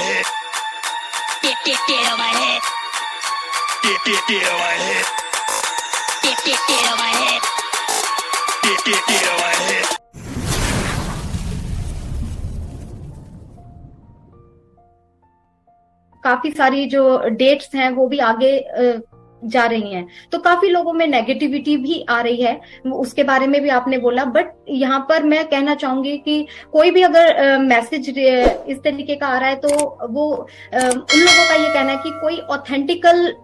head. Get on my head. Get on my head. Get on my head. Get on my head. काफी सारी जो dates हैं वो भी आगे जा रही हैं, तो काफी लोगों में नेगेटिविटी भी आ रही है, उसके बारे में भी आपने बोला। बट यहाँ पर मैं कहना चाहूंगी कि कोई भी अगर मैसेज इस तरीके का आ रहा है तो वो उन लोगों का ये कहना है कि कोई ऑथेंटिकल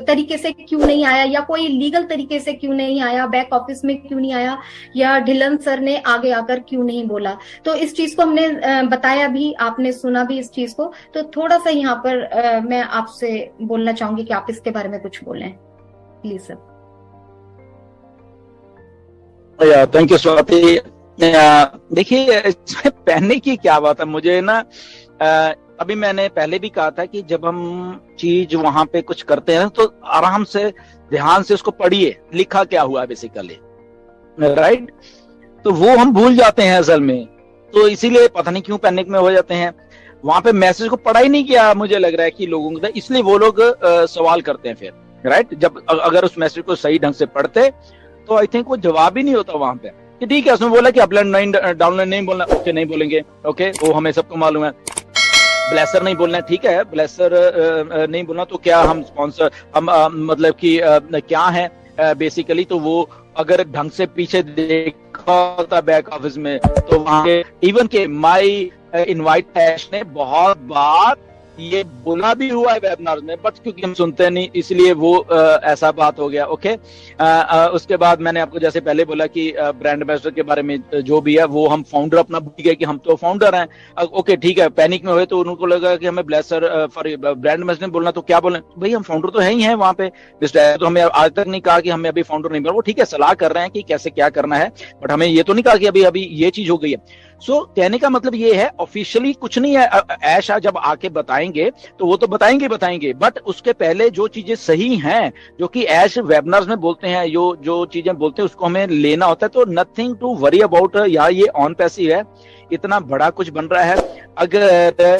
तरीके से क्यों नहीं आया, या कोई लीगल तरीके से क्यों नहीं आया, बैक ऑफिस में क्यों नहीं आया, या ढिलन सर ने आगे आकर क्यों नहीं बोला। तो इस चीज को हमने बताया भी, आपने सुना भी इस चीज को। तो थोड़ा सा यहाँ पर मैं आपसे बोलना चाहूंगी कि आप इसके बारे में कुछ बोलें please sir. Thank you Swati. देखिए, इसमें पहनने की क्या बात है, मुझे ना अभी मैंने पहले भी कहा था कि जब हम चीज वहां पे कुछ करते हैं तो आराम से ध्यान से उसको पढ़िए, लिखा क्या हुआ है बेसिकली, राइट। तो वो हम भूल जाते हैं असल में, तो इसीलिए पता नहीं क्यों पैनिक में हो जाते हैं। वहां पे मैसेज को पढ़ा ही नहीं किया, मुझे लग रहा है कि लोगों को, इसलिए वो लोग सवाल करते हैं फिर, राइट। जब अगर उस मैसेज को सही ढंग से पढ़ते तो आई थिंक वो जवाब ही नहीं होता वहां पे कि ठीक है उसने बोला कि अपलोड नहीं, डाउनलोड नहीं बोलना, ओके नहीं बोलेंगे, ओके वो हमें सबको मालूम है। ब्लेसर नहीं बोलना, ठीक है ब्लेसर नहीं बोलना, तो क्या हम स्पॉन्सर, हम मतलब कि क्या है बेसिकली। तो वो अगर ढंग से पीछे देखा होता बैक ऑफिस में तो वहां इवन के माई इनवाइट ऐश ने बहुत बार ये बोला भी हुआ है वेबिनार में, बट क्योंकि हम सुनते नहीं इसलिए वो ऐसा बात हो गया। ओके, उसके बाद मैंने आपको जैसे पहले बोला कि ब्रांड एम्बेसडर के बारे में जो भी है वो हम फाउंडर अपना भूल गए कि हम तो फाउंडर हैं। ओके ठीक है, पैनिक में हुए तो उनको लगा कि हमें ब्लेसर फॉर ब्रांड एम्बेसडर बोलना, तो क्या बोले भाई, हम फाउंडर तो है ही हैं वहां पे, तो हमें आज तक नहीं कहा कि हमें अभी फाउंडर नहीं बोला। वो ठीक है सलाह कर रहे हैं कि कैसे क्या करना है, बट हमें ये तो नहीं कहा कि अभी अभी ये चीज हो गई है। सो कहने का मतलब ये है ऑफिशियली कुछ नहीं है। ऐशा जब आके बताएंगे तो वो तो बताएंगे, बट उसके पहले जो चीजें सही हैं, जो कि ऐश वेबिनार्स में बोलते हैं, जो चीजें बोलते हैं उसको हमें लेना होता है। तो नथिंग टू वरी अबाउट, या ये ऑन पैसिव है, इतना बड़ा कुछ बन रहा है। अगर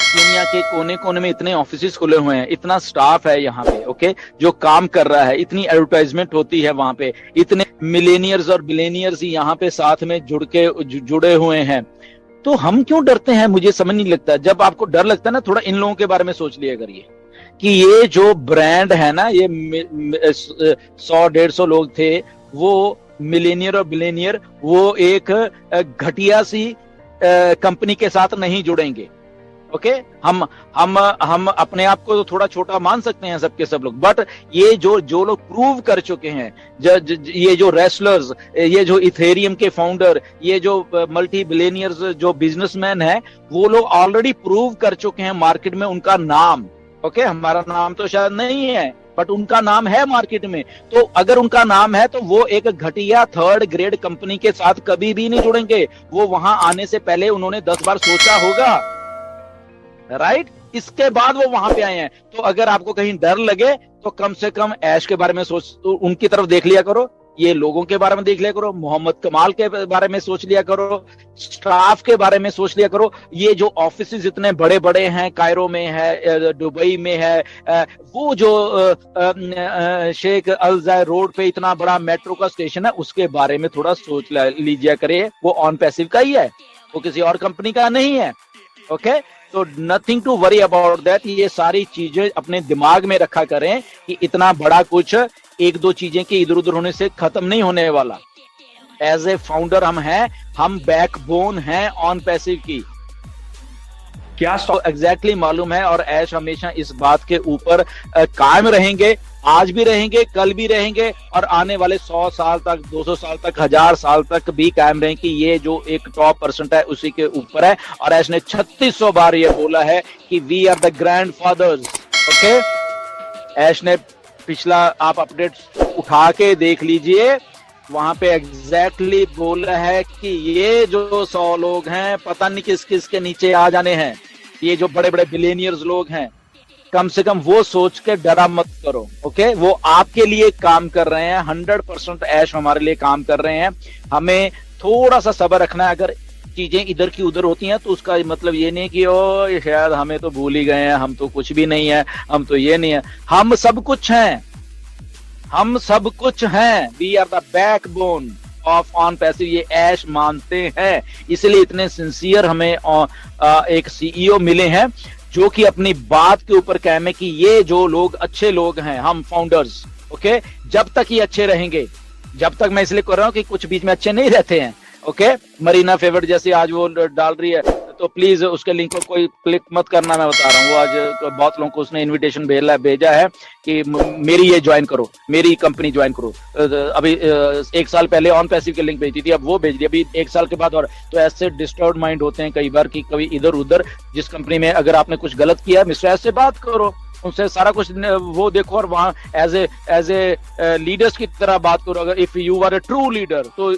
दुनिया के कोने कोने में इतने ऑफिसेस खुले हुए हैं, इतना स्टाफ है यहाँ पे, ओके, जो काम कर रहा है, इतनी एडवर्टाइजमेंट होती है वहां पे, इतने मिलेनियर्स और बिलेनियर्स यहाँ पे साथ में जुड़े हुए हैं, तो हम क्यों डरते हैं, मुझे समझ नहीं लगता। जब आपको डर लगता है ना, थोड़ा इन लोगों के बारे में सोच लिया करिए कि ये जो ब्रांड है ना, ये 100-150 लोग थे, वो मिलेनियर और बिलेनियर, वो एक घटिया सी कंपनी के साथ नहीं जुड़ेंगे। ओके, हम अपने आप को तो थोड़ा छोटा मान सकते हैं सबके सब लोग, बट ये जो लोग प्रूव कर चुके हैं, ये जो रेसलर्स, ये जो इथेरियम के फाउंडर, ये जो मल्टी बिलियनियर्स जो बिजनेसमैन है, वो लोग ऑलरेडी प्रूव कर चुके हैं मार्केट में उनका नाम। ओके, हमारा नाम तो शायद नहीं है, बट उनका नाम है मार्केट में। तो अगर उनका नाम है तो वो एक घटिया थर्ड ग्रेड कंपनी के साथ कभी भी नहीं जुड़ेंगे। वो वहां आने से पहले उन्होंने 10 बार सोचा होगा, राइट, इसके बाद वो वहां पे आए हैं। तो अगर आपको कहीं डर लगे तो कम से कम ऐश के बारे में सोच, उनकी तरफ देख लिया करो, ये लोगों के बारे में देख लिया करो, मोहम्मद कमाल के बारे में सोच लिया करो, स्टाफ के बारे में सोच लिया करो। ये जो ऑफिसेज इतने बड़े बड़े हैं, कायरो में है, दुबई में है, वो जो शेख अल जायद रोड पे इतना बड़ा मेट्रो का स्टेशन है, उसके बारे में थोड़ा सोच लीजिए करे। वो ऑन पैसिव का ही है, वो किसी और कंपनी का नहीं है। ओके, तो nothing to worry about that. ये सारी चीजें अपने दिमाग में रखा करें कि इतना बड़ा कुछ एक दो चीजें के इधर उधर होने से खत्म नहीं होने वाला। एज ए फाउंडर हम हैं, हम बैकबोन हैं ऑन पैसिव की, क्या एग्जैक्टली मालूम है। और ऐश हमेशा इस बात के ऊपर कायम रहेंगे, आज भी रहेंगे, कल भी रहेंगे, और आने वाले 100 साल तक, 200 साल तक, 1000 साल तक भी कायम रहेंगे कि ये जो एक टॉप परसेंट है उसी के ऊपर है। और ऐश ने 3600 बार ये बोला है कि we are the grandfathers. Okay, Ash ने पिछला आप अपडेट उठा के देख लीजिए, वहां पे एग्जैक्टली बोला है कि ये जो 100 लोग हैं, पता नहीं किस किस के नीचे आ जाने हैं, ये जो बड़े बड़े बिलियनियर्स लोग हैं, कम से कम वो सोच के डरा मत करो। ओके, वो आपके लिए काम कर रहे हैं, 100% ऐश हमारे लिए काम कर रहे हैं। हमें थोड़ा सा सब्र रखना है। अगर चीजें इधर की उधर होती हैं तो उसका मतलब ये नहीं कि ओ ये शायद हमें तो भूल ही गए हैं, हम तो कुछ भी नहीं है, हम तो ये नहीं है, हम सब कुछ हैं, हम सब कुछ हैं। We are the backbone of on passive, ये ऐश मानते हैं, इसलिए इतने सिंसियर हमें एक सीईओ मिले हैं जो कि अपनी बात के ऊपर कायम है कि ये जो लोग अच्छे लोग हैं, हम फाउंडर्स, ओके, जब तक ये अच्छे रहेंगे, जब तक, मैं इसलिए कर रहा हूं कि कुछ बीच में अच्छे नहीं रहते हैं, ओके। मरीना फेवरेट जैसे आज वो डाल रही है तो प्लीज उसके लिंक को कोई क्लिक मत करना, मैं बता रहा हूँ। वो आज बहुत लोगों को उसने इनविटेशन भेजा है कि मेरी ये ज्वाइन करो, मेरी कंपनी ज्वाइन करो। अभी 1 साल पहले ऑन पैसिव के लिंक भेजी थी, अब वो भेज दी, अभी 1 साल के बाद। और तो ऐसे डिस्टर्ब माइंड होते हैं कई बार कि कभी इधर उधर, जिस कंपनी में अगर आपने कुछ गलत किया है, मिस्टर एस से बात करो, उनसे सारा कुछ वो देखो, और वहां एज ए लीडर्स की तरह बात करो। अगर if you are a true leader, तो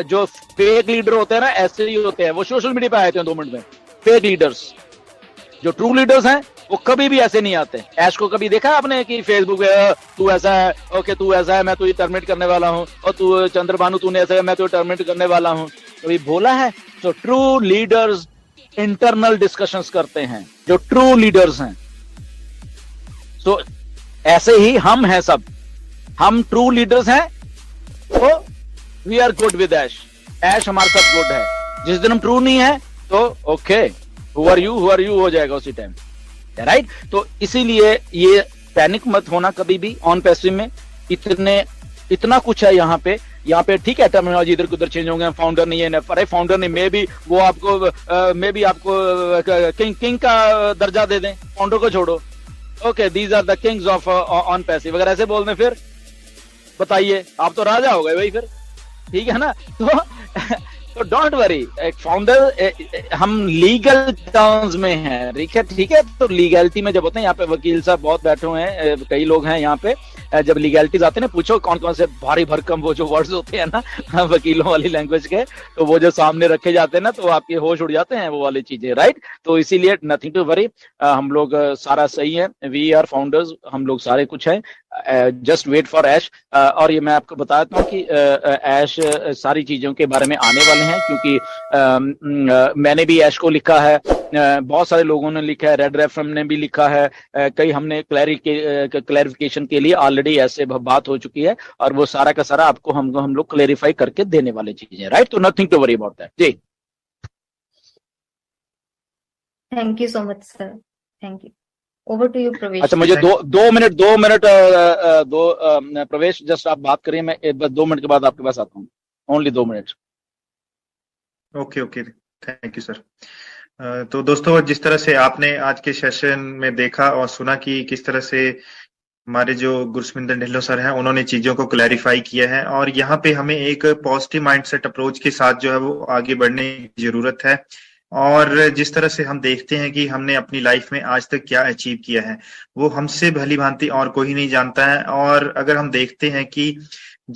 जो फेक लीडर होते हैं ना, ऐसे ही होते हैं, वो सोशल मीडिया पे आए थे 2 मिनट में। फेक लीडर्स, जो ट्रू लीडर्स हैं वो कभी भी ऐसे नहीं आते। ऐश को कभी देखा आपने कि फेसबुक पे तू ऐसा है, ओके तू ऐसा है, मैं तुझे टर्मिनेट करने वाला हूँ, और तू चंद्रभानु तूने ऐसा है, मैं तुझे टर्मिनेट करने वाला हूँ, कभी बोला है? तो ट्रू लीडर्स इंटरनल डिस्कशंस करते हैं, जो ट्रू लीडर्स हैं। तो ऐसे ही हम हैं सब, हम ट्रू लीडर्स हैं, तो वी आर गुड विद ऐश, ऐश हमारे साथ गुड है। जिस दिन हम ट्रू नहीं है तो ओके, हु आर यू हो जाएगा उसी टाइम, राइट। तो इसीलिए ये पैनिक मत होना कभी भी ऑन पैसिव में। इतना कुछ है यहाँ पे, ठीक है, टर्मिनोलॉजी इधर उधर चेंज होंगे, फाउंडर नहीं है, अरे फाउंडर नहीं, मे भी वो आपको किंग का दर्जा दे दें, फाउंडर को छोड़ो, okay these are the kings of on passive, अगर ऐसे बोल दें फिर बताइए, आप तो राजा हो गए भाई फिर, ठीक है ना। तो डोंट वरी, एक फाउंडर, हम लीगल टर्म्स में हैं, ठीक है। तो लीगैलिटी में जब होते हैं, यहाँ पे वकील साहब बहुत बैठे हुए हैं, कई लोग हैं यहाँ पे, जब लीगैलिटीज आते हैं ना, पूछो कौन कौन से भारी भरकम वो जो वर्ड्स होते हैं ना वकीलों वाली लैंग्वेज के, तो वो जो सामने रखे जाते हैं ना, तो आपके होश उड़ जाते हैं वो वाली चीजें, राइट। तो इसीलिए नथिंग टू वरी, हम लोग सारा सही है, वी आर फाउंडर्स, हम लोग सारे कुछ हैं, जस्ट वेट फॉर ऐश। और ये मैं आपको बता देता हूँ कि ऐश सारी चीजों के बारे में आने वाले हैं, क्योंकि मैंने भी ऐश को लिखा है, बहुत सारे लोगों ने लिखा है, रेड रेफरम ने भी लिखा है, कई हमने क्लैरिफिकेशन के लिए ऑलरेडी ऐसे बात हो चुकी है, और वो सारा का सारा आपको हम लोग क्लैरिफाई करके देने वाले चीजें, राइट। तो nothing to worry about that जी। Thank you so much sir, thank you. Over to you Pravesh. अच्छा, मुझे दो मिनट प्रवेश, जस्ट आप बात करिए, मैं बस 2 मिनट के बाद आपके पास आता हूँ, only 2 minute. Okay, thank you sir. तो दोस्तों, जिस तरह से आपने आज के सेशन में देखा और सुना कि किस तरह से हमारे जो गुरसमिंदर ढिल्लों सर हैं, उन्होंने चीजों को क्लैरिफाई किया है, और यहाँ पे हमें एक पॉजिटिव माइंडसेट अप्रोच के साथ जो है वो आगे बढ़ने की जरूरत है। और जिस तरह से हम देखते हैं कि हमने अपनी लाइफ में आज तक क्या अचीव किया है, वो हमसे भली भांति और कोई नहीं जानता है। और अगर हम देखते हैं कि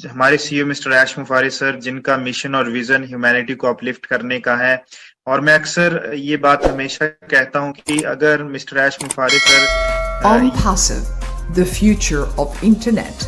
हमारे CEO mister Ash Mufaris sir, जिनका मिशन और विजन ह्यूमैनिटी को अपलिफ्ट करने का है, और मैं अक्सर ये बात हमेशा कहता हूं कि अगर mister Ash Mufaris sir On Passive, the future of internet.